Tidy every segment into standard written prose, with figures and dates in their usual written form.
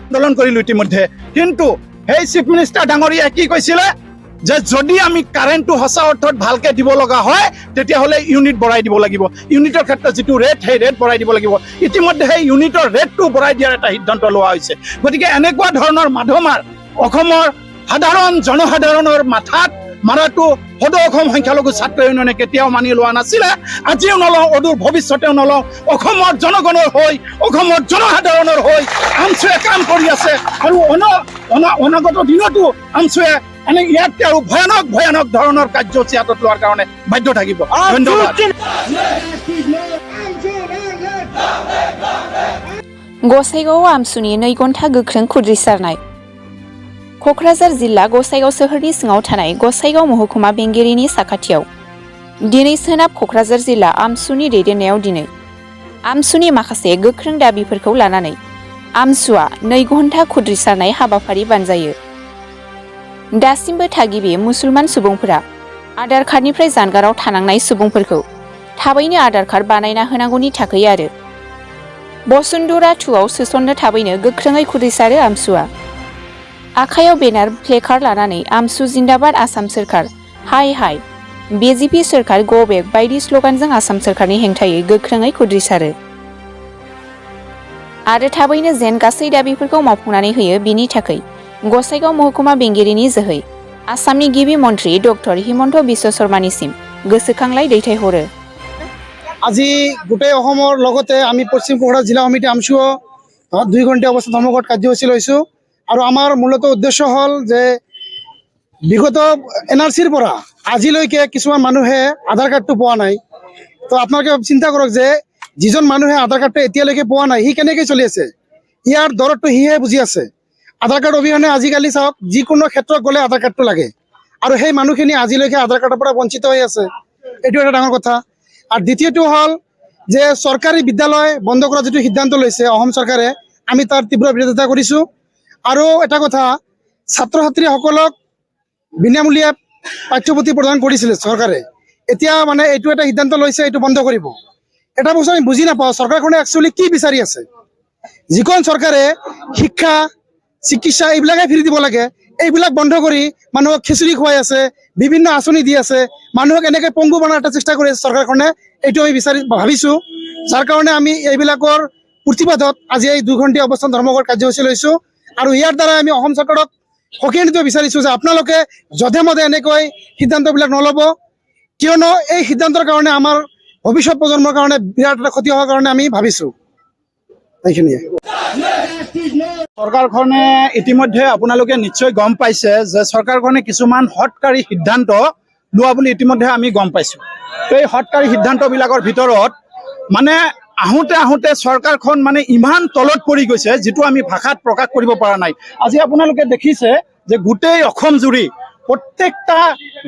আন্দোলন কৰিলো ইতিমধ্যে কিন্তু সেই চিফ মিনিষ্টাৰ ডাঙৰীয়াই কি কৈছিলে যে যদি আমি কাৰেণ্টটো সঁচা অৰ্থত ভালকে দিব লগা হয় তেতিয়াহ'লে ইউনিট বঢ়াই দিব লাগিব ইউনিটৰ ক্ষেত্ৰত যিটো ৰেট সেই ৰেট বঢ়াই দিব লাগিব ইতিমধ্যে সেই ইউনিটৰ ৰেটটো বঢ়াই দিয়াৰ এটা সিদ্ধান্ত লোৱা হৈছে গতিকে এনেকুৱা ধৰণৰ মাধমাৰ অসমৰ সাধাৰণ জনসাধাৰণৰ মাথাত মাৰাটো সদৌ অসম সংখ্যালঘু ছাত্ৰ ইউনিয়নে কেতিয়াও মানি লোৱা নাছিলে আজিও নলওঁ অদূৰ ভৱিষ্যতেও নলওঁ অসমৰ জনগণৰ হৈ অসমৰ জনসাধাৰণৰ হৈ আমছুৱে কাম কৰি আছে আৰু অনাগত দিনতো আমছুৱে এনে ইয়াতকৈ আৰু ভয়ানক ধৰণৰ কাৰ্যসূচী হাতত লোৱাৰ কাৰণে বাধ্য থাকিব ধন্যবাদ गसाइगाव आमसुनि 2 घन्टा गोख्रों खुद्रिसारनाय क'क्राझार जिल्ला गसाइगाव सोहोरनि सिङाव थानाय गसाइगाव महकुमा बेंगिरिनि साखाथियाव दिनै सोनाब क'क्राझार जिल्ला आमसुनि दैदेननायाव दिनै आमसुनि माखासे गोख्रों दाबिफोरखौ लानानै आमसुआ 2 घन्टा खुद्रिसारनाय हाबाफारि बानजायो दासिमबो थागिबि मुसलमान सुबुंफोरा आधार कार्डनिफ्राय जानगाराव थानांनाय सुबुंफोरखौ थाबैनो आधार कार्ड बानायना होनांगौनि थाखाय आरो बसुन्धरा 2आव सोसननो थाबैनो गोख्रोङै खुद्रिसारो आमसुआ आखायाव बेनार प्लेकार्ड लानानै आमसु जिन्दाबाद आसाम सोरखार हाय हाय बिजेपि सोरखार गो बेक बायदि स्लगानजों आसाम सोरखारनि हेंथायै गोख्रोङै खुद्रिसारो आरो थाबैनो जेन गासै दाबिफोरखौ मावफुंनानै होयो बिनि थाखाय गसाइगाव महकुमा बेंगिरिनि जोहै आसामनि गिबि मन्थ्रि डक्टर हिमन्त बिश्व शर्मानिसिम गोसोखांलाय दैथायहरो আজি গোটেই অসমৰ লগতে আমি পশ্চিম কক্ৰাঝাৰ জিলা সমিতি আমচুও 2 ঘণ্টা অৱস্থা ধৰ্মঘট কাৰ্যসূচী লৈছোঁ আৰু আমাৰ মূলত উদ্দেশ্য হ'ল যে বিগত NRCৰ পৰা আজিলৈকে কিছুমান মানুহে আধাৰ কাৰ্ডটো পোৱা নাই তো আপোনালোকে চিন্তা কৰক যে যিজন মানুহে আধাৰ কাৰ্ডটো এতিয়ালৈকে পোৱা নাই সি কেনেকৈ চলি আছে ইয়াৰ দৰদটো সিহে বুজি আছে আধাৰ কাৰ্ড অবিহনে আজিকালি চাওক যিকোনো ক্ষেত্ৰত গ'লে আধাৰ কাৰ্ডটো লাগে আৰু সেই মানুহখিনি আজিলৈকে আধাৰ কাৰ্ডৰ পৰা বঞ্চিত হৈ আছে এইটো এটা ডাঙৰ কথা আৰ দ্বিতীয়টো হল যে সৰকাৰি বিদ্যালয় বন্ধ কৰাৰ যেটো সিদ্ধান্ত লৈছে অসম সৰকাৰে আমি তাৰ তীব্ৰ বিৰোধিতা কৰিছো আৰু এটা কথা ছাত্ৰ ছাত্ৰীসকলক বিনামূলীয়া পাঠ্যপুথি প্ৰদান কৰিছিল সৰকাৰে এতিয়া মানে এইটো এটা সিদ্ধান্ত লৈছে এইটো বন্ধ কৰিব এটা বস্তু আমি বুজি নাপাওঁ সৰকাৰখনে একচুয়ালি কি বিচাৰি আছে যিখন সৰকাৰে শিক্ষা চিকিৎসা এইবিলাকে ফ্ৰী দিব লাগে এইবিলাক বন্ধ কৰি মানুহক খিচুৰি খুৱাই আছে বিভিন্ন আঁচনি দি আছে মানুহক এনেকৈ পংগু বনাৰ এটা চেষ্টা কৰি আছে চৰকাৰখনে এইটো আমি ভাবিছোঁ যাৰ কাৰণে আমি এইবিলাকৰ প্ৰতিবাদত আজি এই 2 ঘণ্টা অৱস্থান ধৰ্মঘট কাৰ্যসূচী লৈছোঁ আৰু ইয়াৰ দ্বাৰা আমি অসম চৰকাৰক সকীয়াই দিব বিচাৰিছোঁ যে আপোনালোকে যধে মধে এনেকৈ সিদ্ধান্তবিলাক নল'ব কিয়নো এই সিদ্ধান্তৰ কাৰণে আমাৰ ভৱিষ্যত প্ৰজন্মৰ কাৰণে বিৰাট এটা ক্ষতি হোৱাৰ কাৰণে আমি ভাবিছোঁ এইখিনিয়ে চৰকাৰখনে ইতিমধ্যে আপোনালোকে নিশ্চয় গম পাইছে যে চৰকাৰখনে কিছুমান হঠকাৰী সিদ্ধান্ত লোৱা বুলি ইতিমধ্যে আমি গম পাইছোঁ এই হঠকাৰী সিদ্ধান্তবিলাকৰ ভিতৰত মানে আহোঁতে চৰকাৰখন মানে ইমান তলত পৰি গৈছে যিটো আমি ভাষাত প্ৰকাশ কৰিব পৰা নাই আজি আপোনালোকে দেখিছে যে গোটেই অসম জুৰি প্ৰত্যেকটা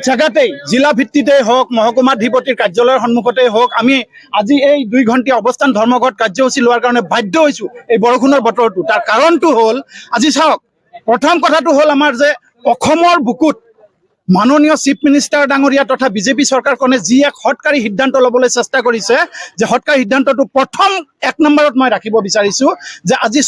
জায়গাতেই জিলা ভিত্তিতেই হওক মহকুমাধিপতিৰ কাৰ্যালয়ৰ সন্মুখতেই হওক আমি আজি এই 2 ঘণ্টা অৱস্থান ধৰ্মঘট কাৰ্যসূচী লোৱাৰ কাৰণে বাধ্য হৈছোঁ এই বৰষুণৰ বতৰটো তাৰ কাৰণটো হ'ল আজি চাওক প্ৰথম কথাটো হ'ল আমাৰ যে অসমৰ বুকুত মাননীয় চিফ মিনিষ্টাৰ ডাঙৰীয়া তথা বিজেপি চৰকাৰখনে যি এক হঠকাৰী সিদ্ধান্ত ল'বলৈ চেষ্টা কৰিছে যে হঠকাৰী সিদ্ধান্তটো প্ৰথম 1 নম্বৰত মই ৰাখিব বিচাৰিছোঁ যে আজি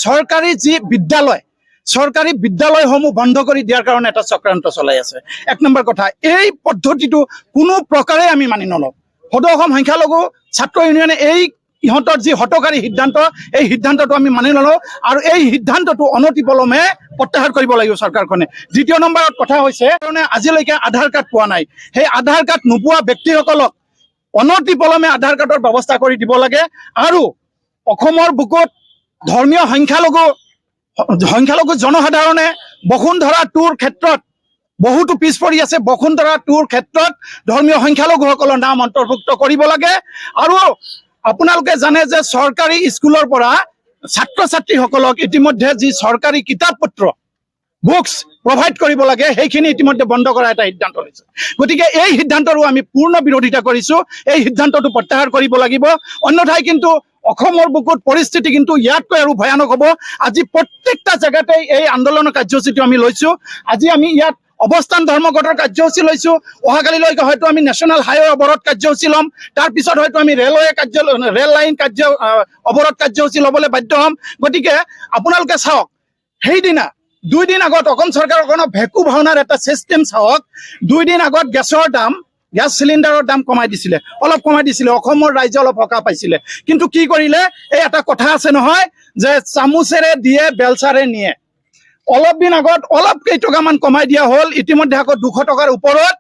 চৰকাৰী বিদ্যালয়সমূহ বন্ধ কৰি দিয়াৰ কাৰণে এটা চক্ৰান্ত চলাই আছে 1 নম্বৰ কথা এই পদ্ধতিটো কোনো প্ৰকাৰে আমি মানি নলওঁ সদৌ অসম সংখ্যালঘু ছাত্ৰ ইউনিয়নে এই ইহঁতৰ যি হঠকাৰী সিদ্ধান্ত এই সিদ্ধান্তটো আমি মানি নলওঁ আৰু এই সিদ্ধান্তটো অনতিপলমে প্ৰত্যাহাৰ কৰিব লাগিব চৰকাৰখনে দ্বিতীয় নম্বৰত কথা হৈছে কাৰণে আজিলৈকে আধাৰ কাৰ্ড পোৱা নাই সেই আধাৰ কাৰ্ড নোপোৱা ব্যক্তিসকলক অনতিপলমে আধাৰ কাৰ্ডৰ ব্যৱস্থা কৰি দিব লাগে আৰু অসমৰ বুকুত ধৰ্মীয় সংখ্যালঘু জনসাধাৰণে বসুন্ধৰা 2ৰ ক্ষেত্ৰত বহুতো পিছ পৰি আছে বসুন্ধৰা 2ৰ ক্ষেত্ৰত ধৰ্মীয় সংখ্যালঘুসকলৰ নাম অন্তৰ্ভুক্ত কৰিব লাগে আৰু আপোনালোকে জানে যে চৰকাৰী স্কুলৰ পৰা ছাত্ৰ ছাত্ৰীসকলক ইতিমধ্যে যি চৰকাৰী কিতাপ পত্ৰ বুকস প্ৰভাইড কৰিব লাগে সেইখিনি ইতিমধ্যে বন্ধ কৰা এটা সিদ্ধান্ত লৈছে গতিকে এই সিদ্ধান্তৰো আমি পূৰ্ণ বিৰোধিতা কৰিছোঁ এই সিদ্ধান্তটো প্ৰত্যাহাৰ কৰিব লাগিব অন্যথাই কিন্তু অসমৰ বুকুত পৰিস্থিতি কিন্তু ইয়াতকৈ আৰু ভয়ানক হ'ব আজি প্ৰত্যেকটা জায়গাতে এই আন্দোলনৰ কাৰ্যসূচীটো আমি লৈছোঁ আজি আমি ইয়াত অৱস্থান ধৰ্মঘটৰ কাৰ্যসূচী লৈছোঁ অহাকালিলৈকে হয়তো আমি নেশ্যনেল হাইৱে অৱৰোধ কাৰ্যসূচী ল'ম তাৰপিছত হয়তো আমি ৰেল লাইন অৱৰোধ কাৰ্যসূচী ল'বলৈ বাধ্য হ'ম গতিকে আপোনালোকে চাওক সেইদিনা 2 দিন আগত অসম চৰকাৰখনৰ ভেকু ভাওনাৰ এটা চিষ্টেম চাওক 2 দিন আগত গেছ চিলিণ্ডাৰৰ দাম কমাই দিছিলে অলপ কমাই দিছিলে অসমৰ ৰাইজে অলপ সকাহ পাইছিলে কিন্তু কি কৰিলে এই এটা কথা আছে নহয় যে চামুচেৰে দিয়ে বেলচাৰে নিয়ে অলপ দিন আগত অলপ কেইটকামান কমাই দিয়া হ'ল ইতিমধ্যে আকৌ 200 টকাৰ ওপৰত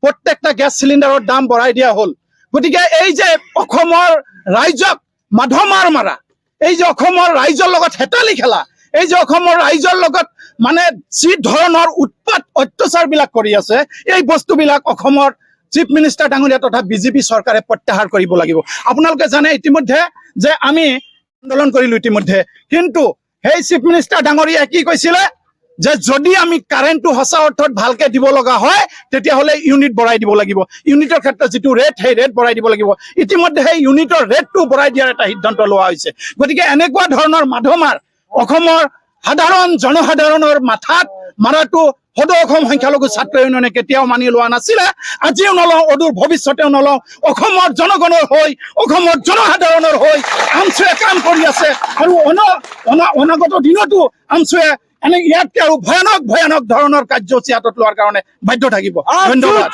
প্ৰত্যেকটা গেছ চিলিণ্ডাৰৰ দাম বঢ়াই দিয়া হ'ল গতিকে এই যে অসমৰ ৰাইজক মাধমাৰ মাৰা এই যে অসমৰ ৰাইজৰ লগত হেতালি খেলা এই যে অসমৰ ৰাইজৰ লগত মানে যি ধৰণৰ উৎপাত অত্যাচাৰবিলাক কৰি আছে এই বস্তুবিলাক অসমৰ চিফ মিনিষ্টাৰ ডাঙৰীয়া তথা বিজেপি চৰকাৰে প্ৰত্যাহাৰ কৰিব লাগিব আপোনালোকে জানে ইতিমধ্যে যে আমি আন্দোলন কৰিলো ইতিমধ্যে কিন্তু সেই চিফ মিনিষ্টাৰ ডাঙৰীয়াই কি কৈছিলে যে যদি আমি কাৰেণ্টটো সঁচা অৰ্থত ভালকে দিব লগা হয় তেতিয়াহ'লে ইউনিট বঢ়াই দিব লাগিব ইউনিটৰ ক্ষেত্ৰত যিটো ৰেট সেই ৰেট বঢ়াই দিব লাগিব ইতিমধ্যে সেই ইউনিটৰ ৰেটটো বঢ়াই দিয়াৰ এটা সিদ্ধান্ত লোৱা হৈছে গতিকে এনেকুৱা ধৰণৰ মাধমাৰ অসমৰ সাধাৰণ জনসাধাৰণৰ মাথাত মাৰাটো সদৌ অসম সংখ্যালঘু ছাত্ৰ ইউনিয়নে কেতিয়াও মানি লোৱা নাছিলে আজিও নলওঁ অদূৰ ভৱিষ্যতেও নলওঁ অসমৰ জনগণৰ হৈ অসমৰ জনসাধাৰণৰ হৈ আমছুৱে কাম কৰি আছে আৰু অনাগত দিনতো আমছুৱে এনে ইয়াতকৈ আৰু ভয়ানক ধৰণৰ কাৰ্যসূচী হাতত লোৱাৰ কাৰণে বাধ্য থাকিব ধন্যবাদ